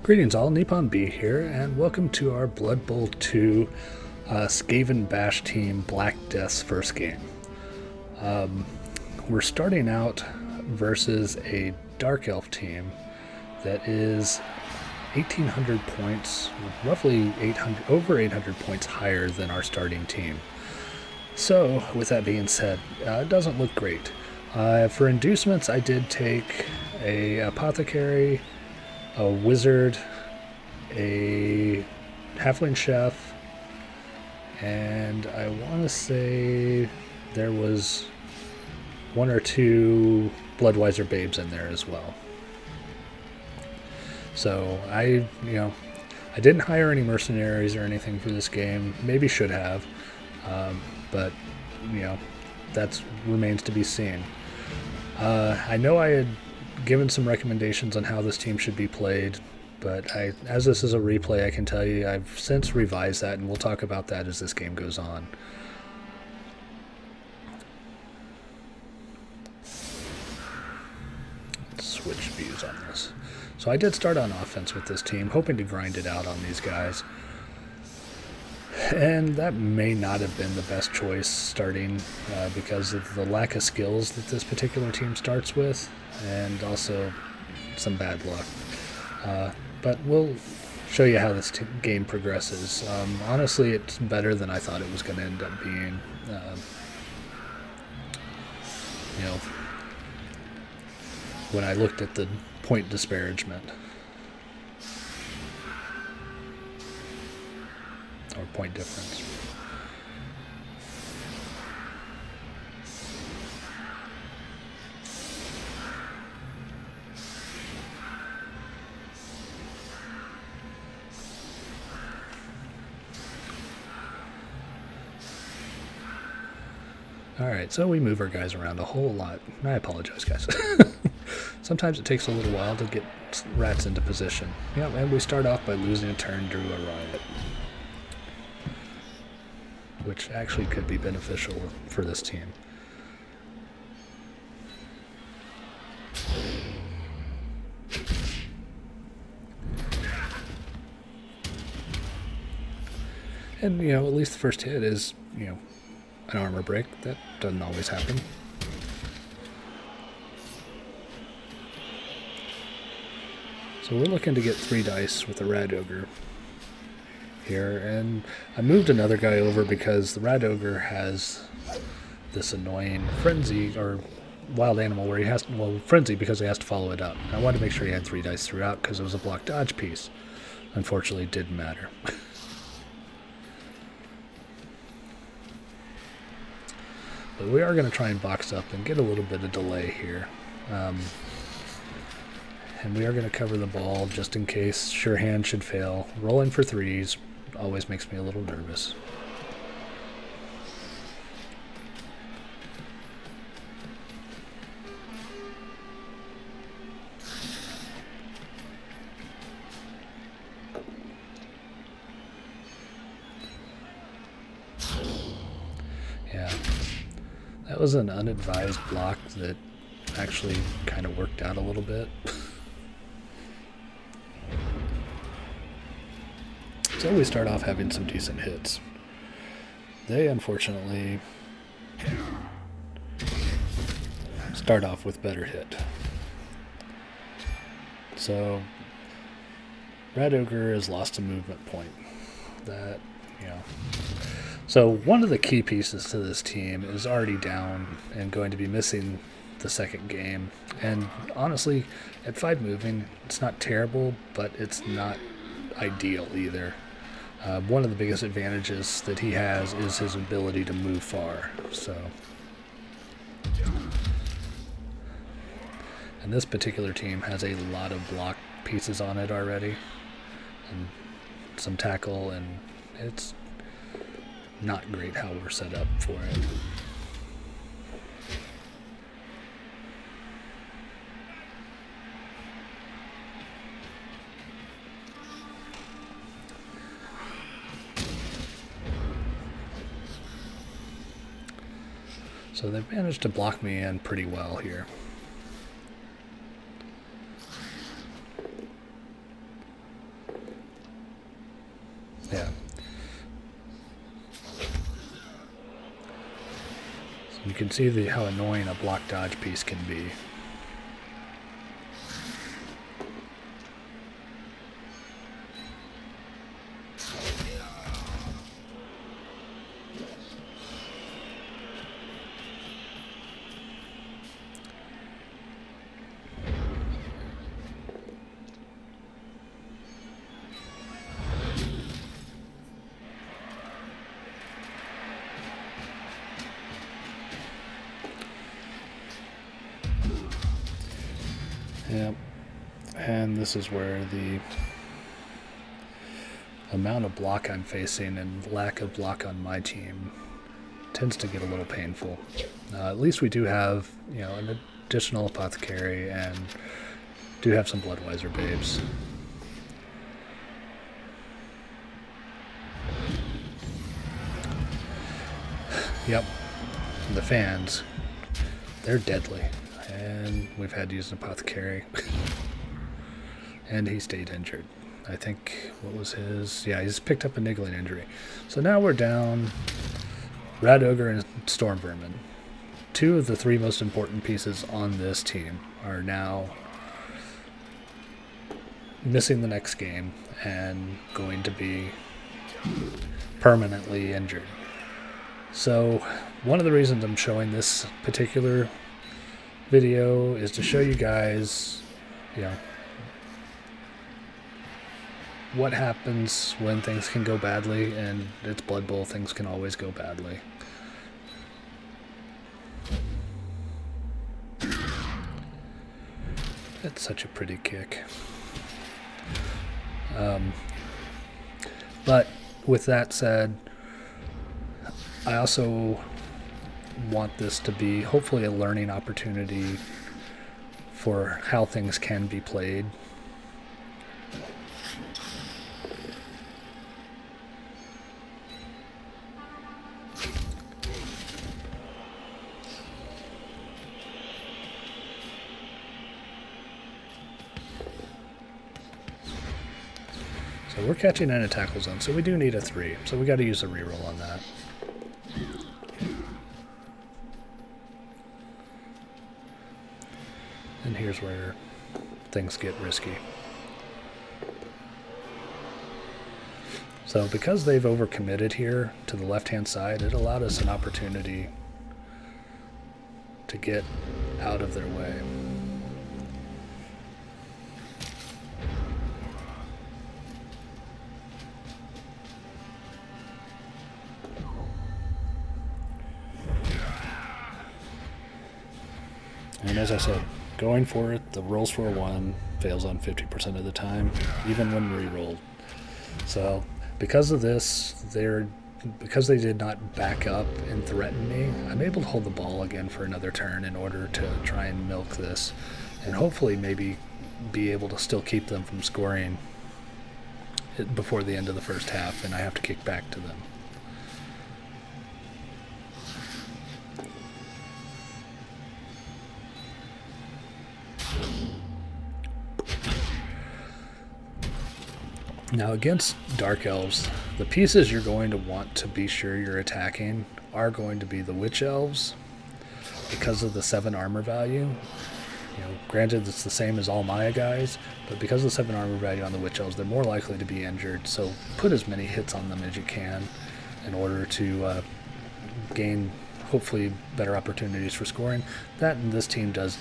Greetings all, Nippon B here, and welcome to our Blood Bowl 2 Skaven Bash team Blak Deth's first game. We're starting out versus a Dark Elf team that is 1,800 points, roughly over 800 points higher than our starting team. So, with that being said, it doesn't look great. For inducements, I did take a apothecary, a wizard, a halfling chef, and I want to say there was one or two Bloodweiser babes in there as well. So I didn't hire any mercenaries or anything for this game. Maybe should have, but that remains to be seen. I know I had given some recommendations on how this team should be played, but as this is a replay, I can tell you I've since revised that, and we'll talk about that as this game goes on. Let's switch views on this. So I did start on offense with this team, hoping to grind it out on these guys. And that may not have been the best choice starting because of the lack of skills that this particular team starts with, and also some bad luck. But we'll show you how this game progresses. Honestly, it's better than I thought it was going to end up being. When I looked at the point disparagement. Or point difference. Alright, so we move our guys around a whole lot. I apologize, guys. Sometimes it takes a little while to get rats into position. Yeah, and we start off by losing a turn to a riot, which actually could be beneficial for this team. And, at least the first hit is, an armor break. That doesn't always happen. So we're looking to get 3 dice with a Rat Ogre here, and I moved another guy over because the Rat Ogre has this annoying frenzy or wild animal where he has to, frenzy because he has to follow it up. And I wanted to make sure he had 3 dice throughout because it was a block dodge piece. Unfortunately, it didn't matter. But we are going to try and box up and get a little bit of delay here. And we are going to cover the ball just in case sure hand should fail. Rolling for 3s always makes me a little nervous. Yeah, that was an unadvised block that actually kind of worked out a little bit. So we start off having some decent hits. They unfortunately start off with better hit. So Rat Ogre has lost a movement point. So one of the key pieces to this team is already down and going to be missing the second game. And honestly, at 5 moving, it's not terrible, but it's not ideal either. One of the biggest advantages that he has is his ability to move far. And this particular team has a lot of block pieces on it already, and some tackle, and it's not great how we're set up for it. So they've managed to block me in pretty well here. Yeah. So you can see how annoying a block dodge piece can be. Yep, and this is where the amount of block I'm facing and lack of block on my team tends to get a little painful. At least we do have, an additional apothecary and do have some Bloodwiser babes. Yep, and the fans, they're deadly. And we've had to use an apothecary. And he stayed injured. I think, what was his? Yeah, he's picked up a niggling injury. So now we're down Rat Ogre and Storm Vermin. Two of the three most important pieces on this team are now missing the next game and going to be permanently injured. So one of the reasons I'm showing this particular video is to show you guys, what happens when things can go badly, and it's Blood Bowl, things can always go badly. It's such a pretty kick. But with that said, I also want this to be hopefully a learning opportunity for how things can be played. So we're catching in a tackle zone, so we do need a 3. So we got to use a reroll on that. And here's where things get risky. So because they've overcommitted here to the left-hand side, it allowed us an opportunity to get out of their way. And as I said, going for it, the rolls for a 1 fails on 50% of the time, even when re-rolled. So because of this, because they did not back up and threaten me, I'm able to hold the ball again for another turn in order to try and milk this, and hopefully maybe be able to still keep them from scoring it before the end of the first half, and I have to kick back to them. Now against Dark Elves, the pieces you're going to want to be sure you're attacking are going to be the Witch Elves because of the 7 armor value. Granted it's the same as all Maya guys, but because of the 7 armor value on the Witch Elves, they're more likely to be injured, so put as many hits on them as you can in order to gain hopefully better opportunities for scoring. That and this team does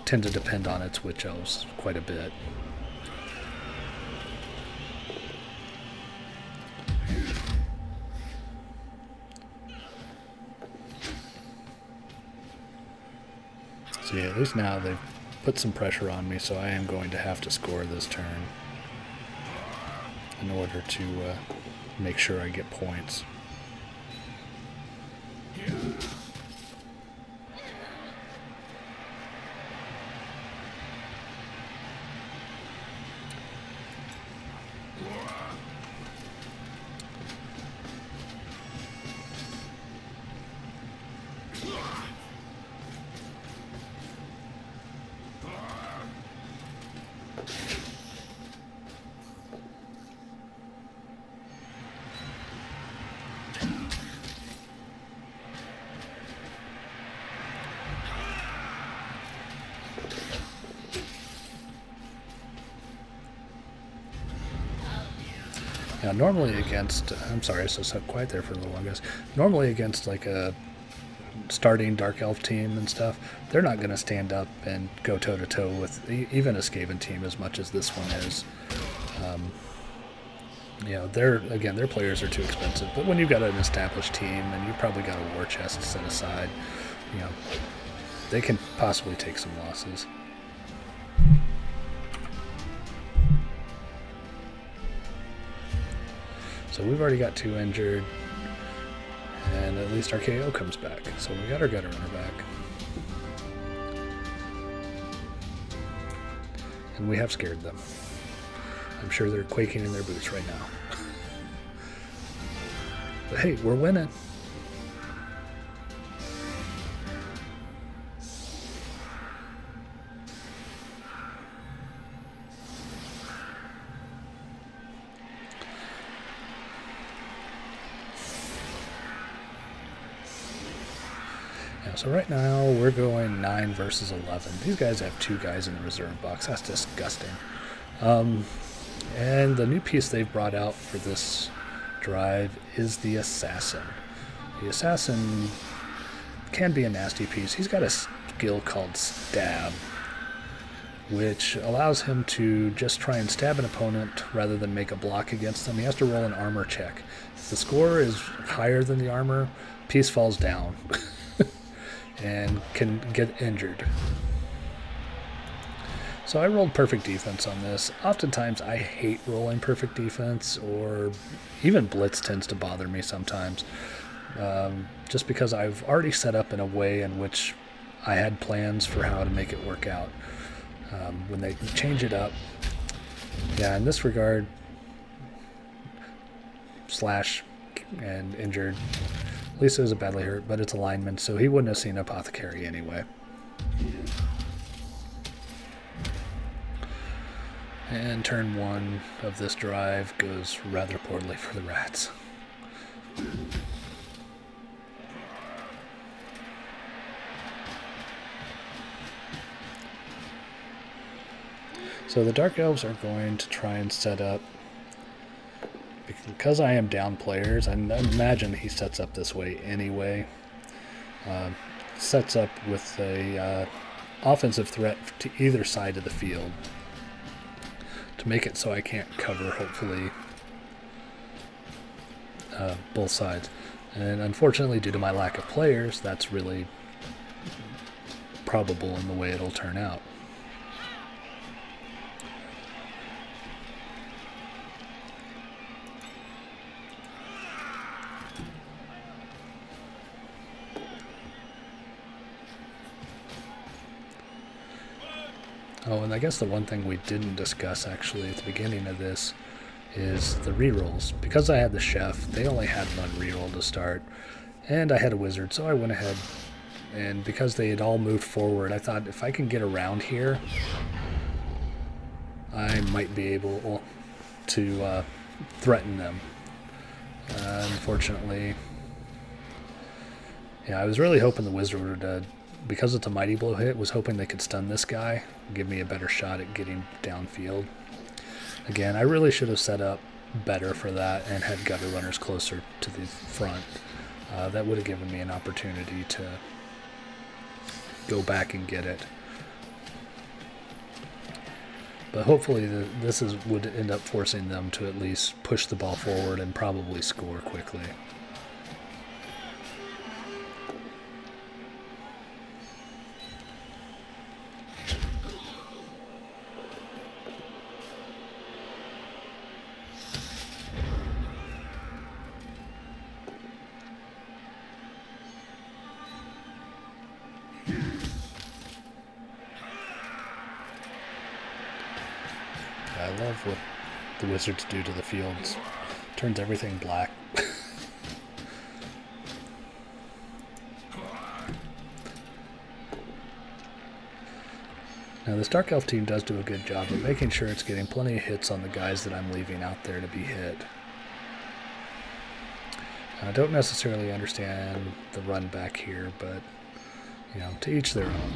tend to depend on its Witch Elves quite a bit. So yeah, at least now they've put some pressure on me, so I am going to have to score this turn in order to make sure I get points. Now, normally against, I'm sorry, so quiet there for a little while, guys. Normally against like a starting Dark Elf team and stuff, they're not going to stand up and go toe-to-toe with even a Skaven team as much as this one is. You know, their players are too expensive. But when you've got an established team and you've probably got a war chest set aside, you know, they can possibly take some losses. So we've already got 2 injured, and at least our KO comes back. So we got our gutter runner back. And we have scared them. I'm sure they're quaking in their boots right now. But hey, we're winning. So right now we're going 9 versus 11. These guys have 2 guys in the reserve box. That's disgusting. And the new piece they've brought out for this drive is the assassin. The assassin can be a nasty piece. He's got a skill called stab, which allows him to just try and stab an opponent rather than make a block against them. He has to roll an armor check. If the score is higher than the armor, piece falls down. And can get injured. So I rolled perfect defense on this. Oftentimes I hate rolling perfect defense, or even blitz tends to bother me sometimes, just because I've already set up in a way in which I had plans for how to make it work out. When they change it up, yeah, in this regard, slash and injured. Lisa is badly hurt, but it's a lineman, so he wouldn't have seen Apothecary anyway. And turn 1 of this drive goes rather poorly for the rats. So the Dark Elves are going to try and set up, because I am down players, I imagine he sets up this way anyway. Sets up with a offensive threat to either side of the field to make it so I can't cover, hopefully, both sides. And unfortunately, due to my lack of players, that's really probable in the way it'll turn out. Oh, and I guess the one thing we didn't discuss actually at the beginning of this is the rerolls. Because I had the chef, they only had 1 reroll to start, and I had a wizard, so I went ahead, and because they had all moved forward, I thought if I can get around here, I might be able to threaten them. Unfortunately, yeah, I was really hoping the wizard would, because it's a mighty blow hit, was hoping they could stun this guy, give me a better shot at getting downfield. Again, I really should have set up better for that and had gutter runners closer to the front. That would have given me an opportunity to go back and get it. But hopefully this would end up forcing them to at least push the ball forward and probably score quickly. I love what the wizards do to the fields. Turns everything black. Now this Dark Elf team does do a good job of making sure it's getting plenty of hits on the guys that I'm leaving out there to be hit. I don't necessarily understand the run back here, but you know, to each their own.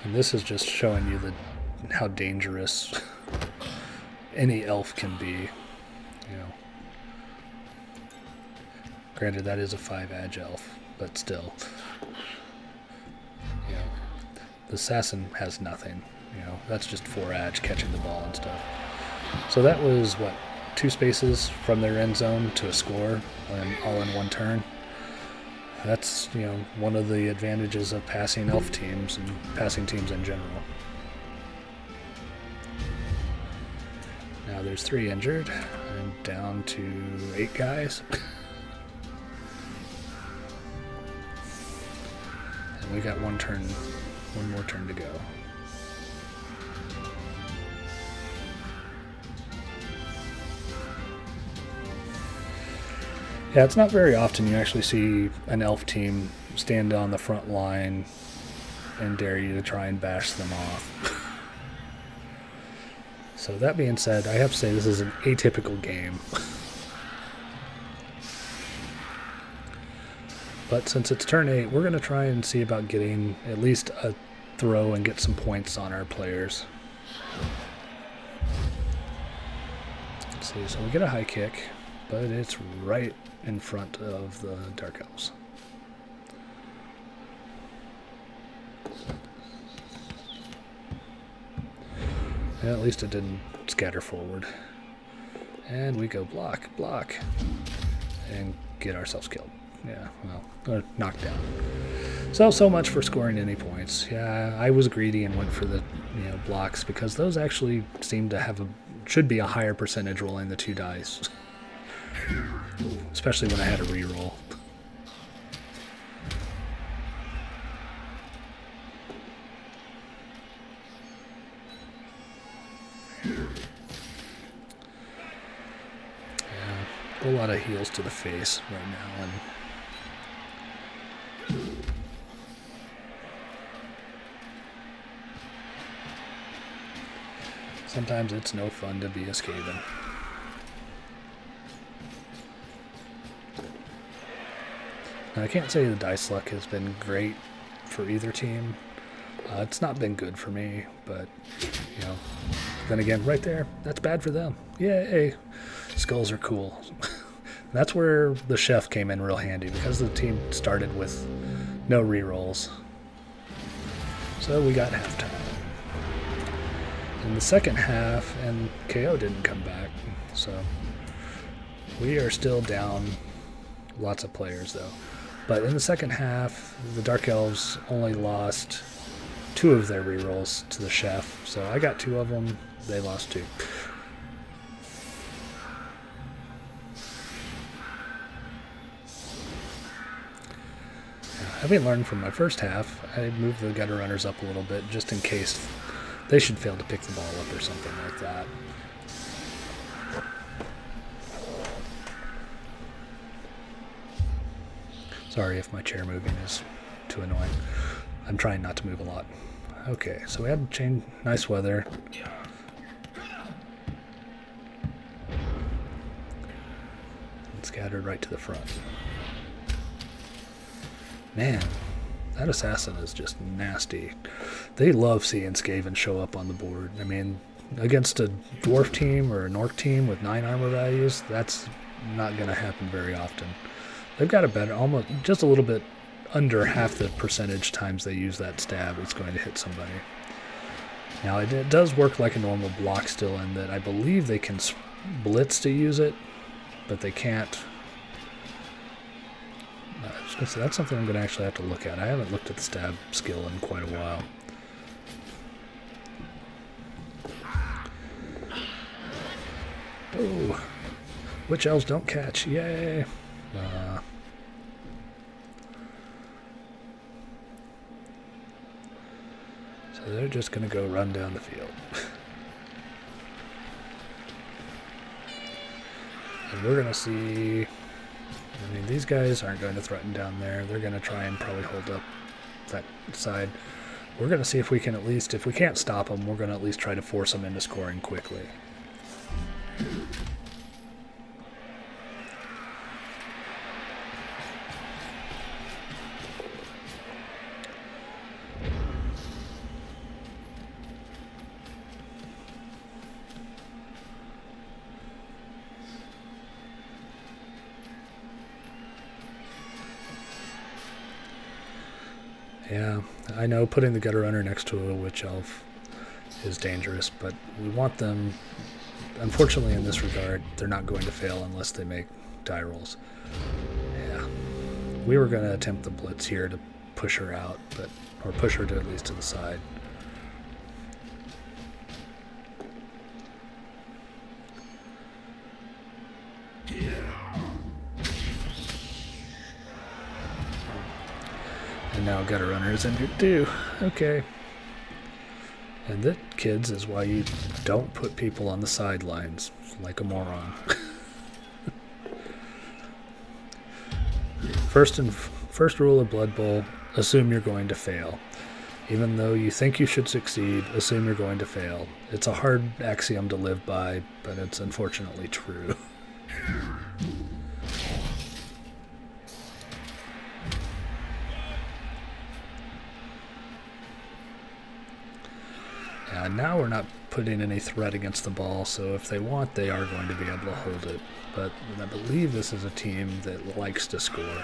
And And this is just showing you how dangerous any elf can be. You know, granted that is a 5 edge elf, but still, you know, the assassin has nothing. You know, that's just 4 edge catching the ball and stuff. So that was what, 2 spaces from their end zone to a score, and all in 1 turn. That's, you know, one of the advantages of passing elf teams and passing teams in general. Now there's 3 injured, and down to 8 guys. And we got one more turn to go. Yeah, it's not very often you actually see an elf team stand on the front line and dare you to try and bash them off. So that being said, I have to say this is an atypical game. But since it's turn 8, we're going to try and see about getting at least a throw and get some points on our players. Let's see, so we get a high kick, but it's right in front of the Dark Elves. And at least it didn't scatter forward. And we go block, and get ourselves killed. Yeah, well, knocked down. So much for scoring any points. Yeah, I was greedy and went for the blocks because those actually seem to have should be a higher percentage rolling the 2 dice. Especially when I had a reroll. Yeah, a lot of heals to the face right now, and sometimes it's no fun to be a Skaven. Now, I can't say the dice luck has been great for either team. It's not been good for me, but, then again, right there, that's bad for them. Yay! Skulls are cool. That's where the chef came in real handy, because the team started with no rerolls. So we got halftime. In the second half, and KO didn't come back, so we are still down lots of players, though. But in the second half, the Dark Elves only lost 2 of their rerolls to the chef. So I got 2 of them, they lost 2. Having learned from my first half, I moved the gutter runners up a little bit just in case they should fail to pick the ball up or something like that. Sorry if my chair moving is too annoying. I'm trying not to move a lot. Okay, so we had nice weather. And scattered right to the front. Man, that assassin is just nasty. They love seeing Skaven show up on the board. I mean, against a dwarf team or an orc team with 9 armor values, that's not going to happen very often. They've got a better, almost just a little bit under half the percentage times they use that stab, it's going to hit somebody. Now, it does work like a normal block still in that I believe they can blitz to use it, but they can't. I was going to say, that's something I'm going to actually have to look at. I haven't looked at the stab skill in quite a while. Oh, witch elves don't catch. Yay! So they're just going to go run down the field. And we're going to see... I mean, these guys aren't going to threaten down there. They're going to try and probably hold up that side. We're going to see if we can at least... If we can't stop them, we're going to at least try to force them into scoring quickly. Yeah, I know putting the gutter runner next to a witch elf is dangerous, but we want them. Unfortunately, in this regard, they're not going to fail unless they make die rolls. Yeah, we were going to attempt the blitz here to push her out, or push her to at least to the side. And now gutter runner is injured too. Okay. And that, kids, is why you don't put people on the sidelines like a moron. First rule of Blood Bowl, assume you're going to fail. Even though you think you should succeed, assume you're going to fail. It's a hard axiom to live by, but it's unfortunately true. Now we're not putting any threat against the ball, so if they want, they are going to be able to hold it. But I believe this is a team that likes to score.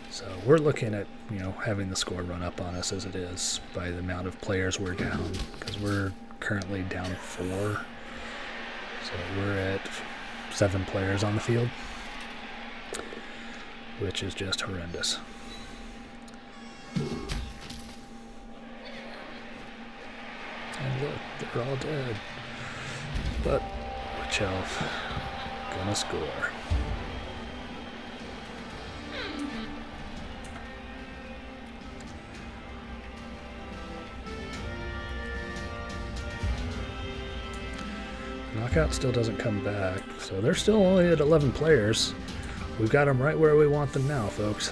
So we're looking at, having the score run up on us as it is by the amount of players we're down, because we're currently down 4. So we're at 7 players on the field, which is just horrendous. And look, they're all dead. But witch elf gonna score. Knockout still doesn't come back, so they're still only at 11 players. We've got them right where we want them now, folks.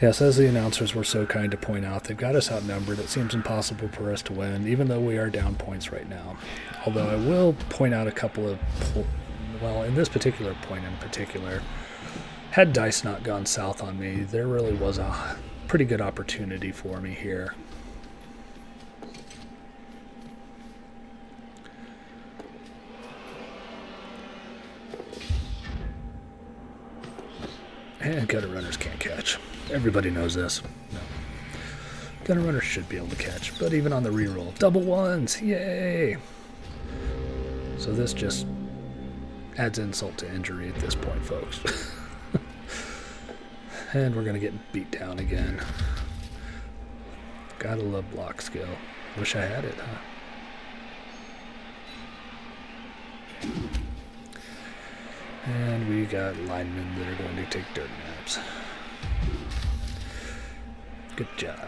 Yes, as the announcers were so kind to point out, they've got us outnumbered. It seems impossible for us to win, even though we are down points right now. Although I will point out a couple of, well, in this particular point in particular, had dice not gone south on me, there really was a pretty good opportunity for me here. And gutter runners can't catch. Everybody knows this. No. Gutter runners should be able to catch, but even on the reroll, double ones, yay! So this just adds insult to injury at this point, folks. And we're gonna get beat down again. Gotta love block skill. Wish I had it, huh? And we got linemen that are going to take dirt naps. Good job.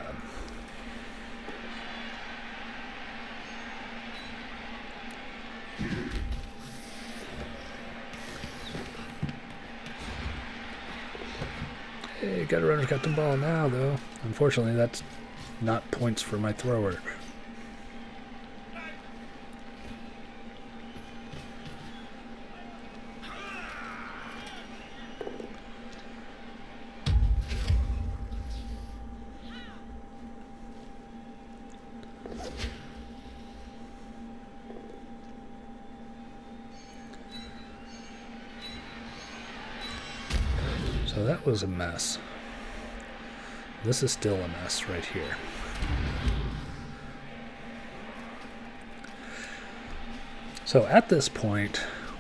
Hey, gutter runner's got the ball now, though. Unfortunately, that's not points for my thrower. So that was a mess. This is still a mess right here. So at this point,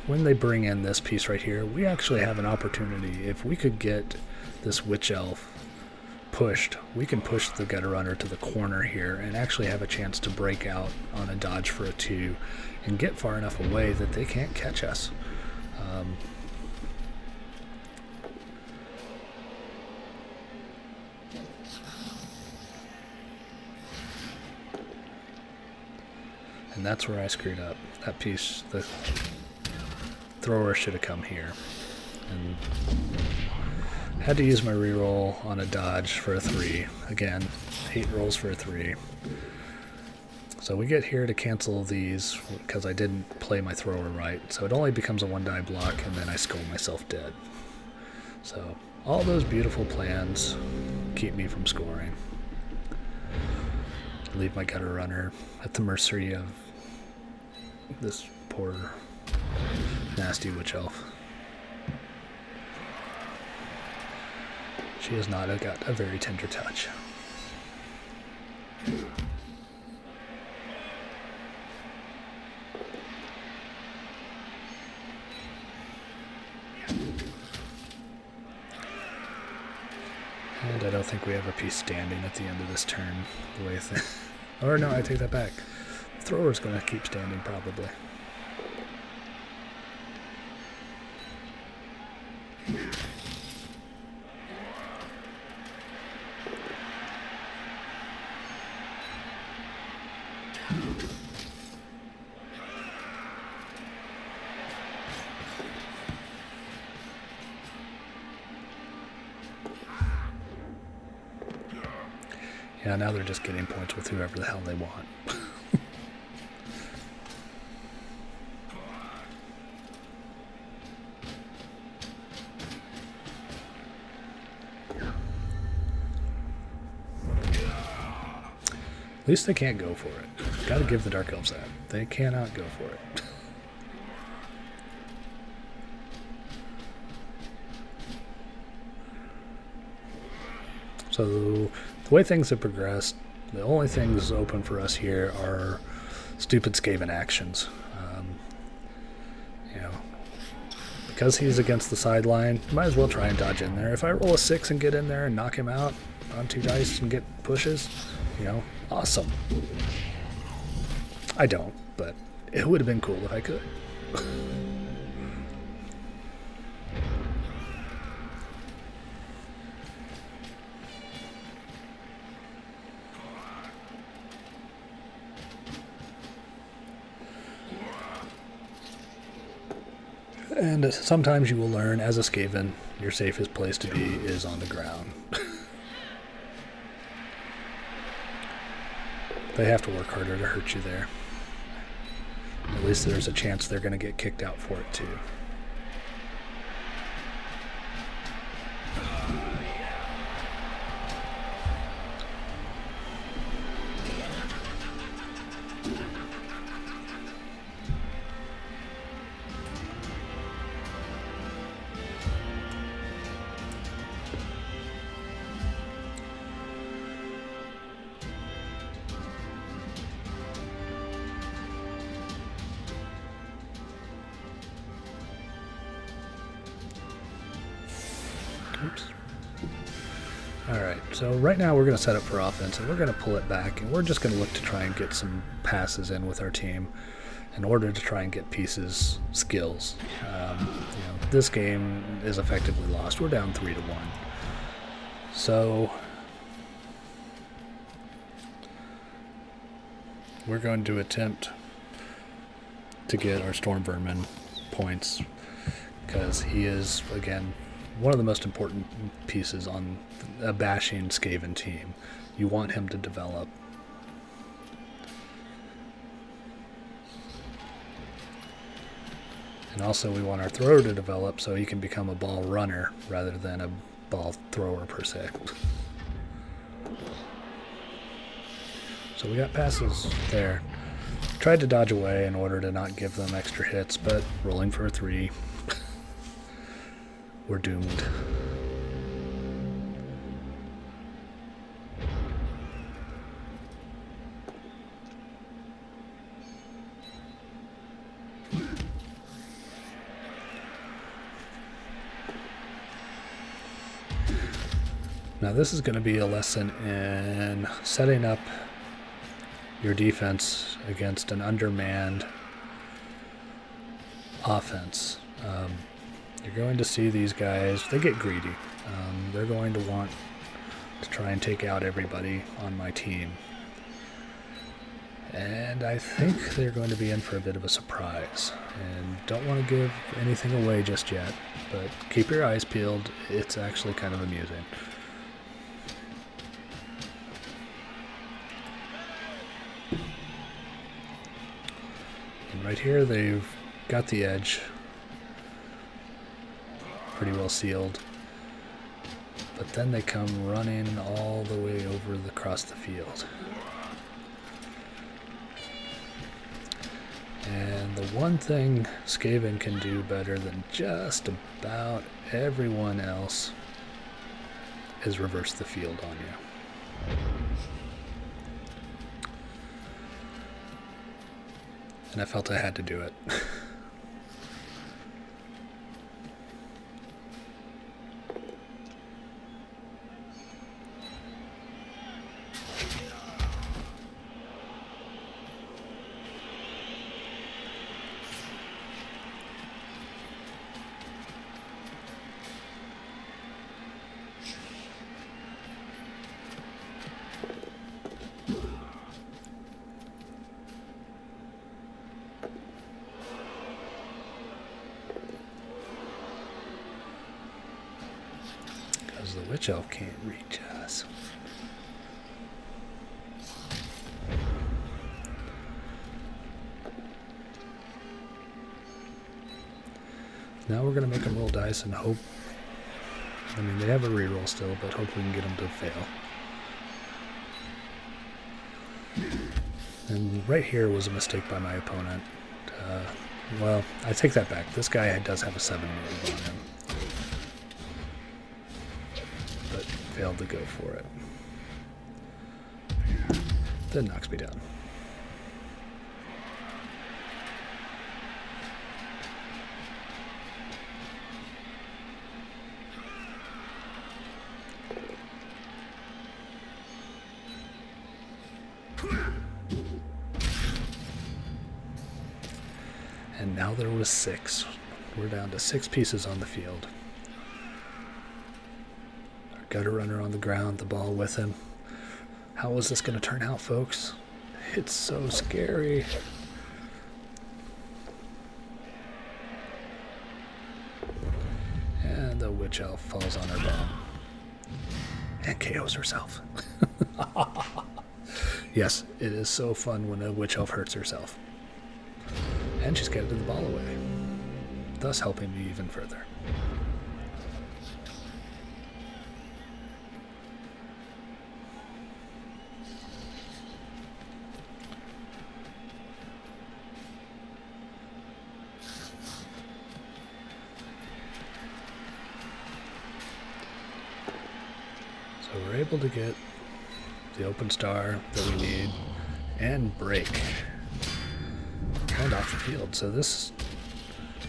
when they bring in this piece right here, we actually have an opportunity. If we could get this witch elf pushed, we can push the gutter runner to the corner here and actually have a chance to break out on a dodge for a 2 and get far enough away that they can't catch us. And that's where I screwed up. That piece, the thrower should have come here. And had to use my reroll on a dodge for a 3. Again, 8 rolls for a 3. So we get here to cancel these because I didn't play my thrower right. So it only becomes a 1-die block, and then I skull myself dead. So all those beautiful plans keep me from scoring. leave my gutter runner at the mercy of this poor, nasty witch elf. She has not got a very tender touch. And I don't think we have a piece standing at the end of this turn. The way or no, I take that back. The thrower's going to keep standing probably. Yeah, now they're just getting points with whoever the hell they want. At least they can't go for it. Gotta give the Dark Elves that. They cannot go for it. So the way things have progressed, the only things open for us here are stupid Skaven actions. You know, because he's against the sideline, might as well try and dodge in there. If I roll a 6 and get in there and knock him out on 2 dice and get pushes, you know, awesome. I don't, but it would have been cool if I could. And sometimes you will learn, as a Skaven, your safest place to be is on the ground. They have to work harder to hurt you there. At least there's a chance they're going to get kicked out for it too. Oops. Alright, so right now we're going to set up for offense, and we're going to pull it back, and we're just going to look to try and get some passes in with our team in order to try and get pieces, skills. This game is effectively lost. We're down 3-1. So we're going to attempt to get our Storm Vermin points, because he is, again, one of the most important pieces on a bashing Skaven team. You want him to develop. And also we want our thrower to develop so he can become a ball runner rather than a ball thrower per se. So we got passes there. Tried to dodge away in order to not give them extra hits, but rolling for a 3. We're doomed. Now this is going to be a lesson in setting up your defense against an undermanned offense. You're going to see these guys, they get greedy. They're going to want to try and take out everybody on my team. And I think they're going to be in for a bit of a surprise. And don't want to give anything away just yet, but keep your eyes peeled. It's actually kind of amusing. And right here they've got the edge pretty well sealed, but then they come running all the way over across the field. And the one thing Skaven can do better than just about everyone else is reverse the field on you. And I felt I had to do it. The witch elf can't reach us. Now we're going to make them roll dice and hope. I mean, they have a reroll still, but hope we can get them to fail. And right here was a mistake by my opponent. Well, I take that back. This guy does have a 7 move on him. Failed to go for it. Then knocks me down. And now there was 6. We're down to 6 pieces on the field. Gutter runner on the ground, the ball with him. How is this going to turn out, folks? It's so scary. And the witch elf falls on her ball. And KOs herself. Yes, it is so fun when a witch elf hurts herself. And she's getting the ball away, thus helping me even further. So we're able to get the open star that we need and break and off the field. So this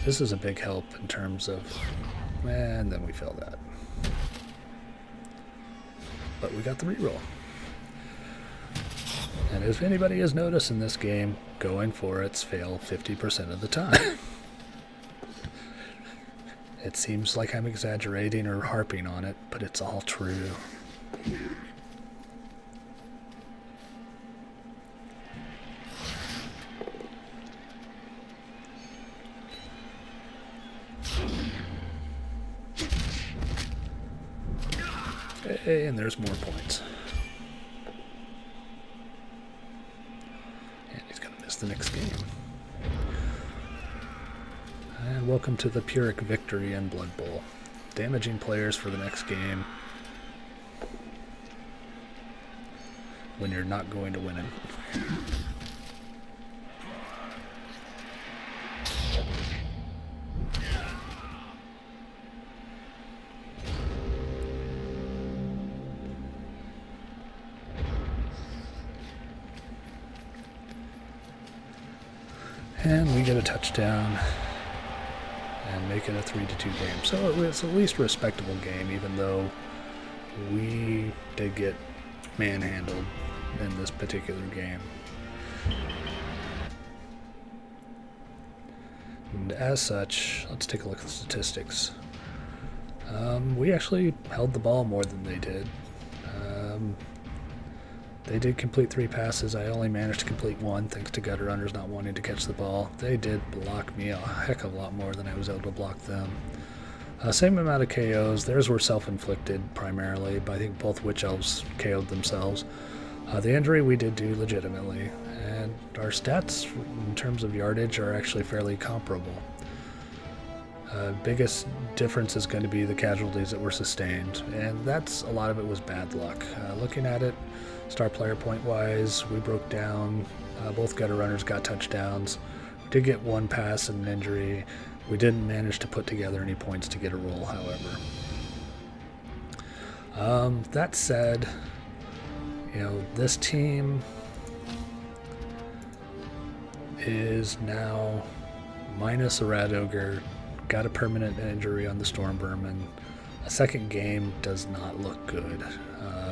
is a big help in terms of, and then we fail that. But we got the reroll. And if anybody has noticed in this game, going for it's fail 50% of the time. It seems like I'm exaggerating or harping on it, but it's all true. Hey, and there's more points. And he's going to miss the next game. And welcome to the Pyrrhic victory in Blood Bowl. Damaging players for the next game when you're not going to win it. And we get a touchdown and make it a 3-2 game. So it's at least a respectable game, even though we did get manhandled in this particular game. And as such, let's take a look at the statistics. We actually held the ball more than they did. They did complete 3 passes. I only managed to complete 1 thanks to gutter runners not wanting to catch the ball. They did block me a heck of a lot more than I was able to block them. Same amount of KOs. Theirs were self-inflicted primarily, but I think both witch elves KO'd themselves. The injury we did do legitimately, and our stats in terms of yardage are actually fairly comparable. Biggest difference is going to be the casualties that were sustained, and that's a lot of it was bad luck. Looking at it, star player point wise, we broke down. Both gutter runners got touchdowns. did get one pass and an injury. We didn't manage to put together any points to get a roll, however. That said, this team is now minus a Rat Ogre, got a permanent injury on the Storm Vermin. A second game does not look good.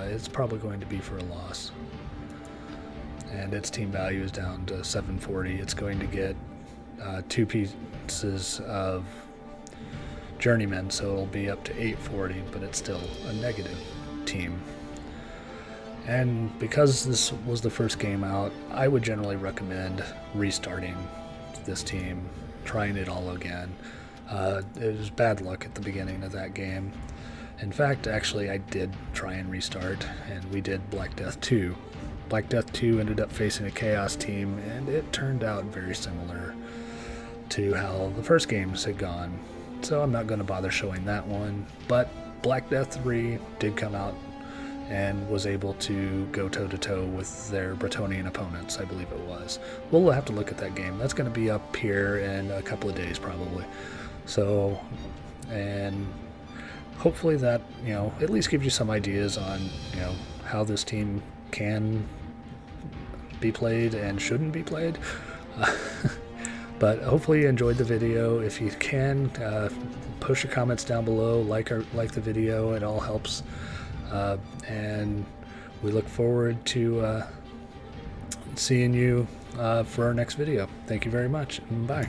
It's probably going to be for a loss. And its team value is down to 740. It's going to get 2 pieces of Journeyman, so it'll be up to 840, but it's still a negative team. And because this was the first game out, I would generally recommend restarting this team, trying it all again. It was bad luck at the beginning of that game. In fact, actually, I did try and restart, and we did Black Death 2. Black Death 2 ended up facing a Chaos team, and it turned out very similar to how the first games had gone. So I'm not going to bother showing that one, but Black Death 3 did come out and was able to go toe-to-toe with their Bretonnian opponents, I believe it was. We'll have to look at that game. That's going to be up here in a couple of days probably. So, and hopefully that, at least gives you some ideas on, how this team can be played and shouldn't be played. But hopefully you enjoyed the video. If you can, post your comments down below, like the video, it all helps. And we look forward to seeing you for our next video. Thank you very much. Bye.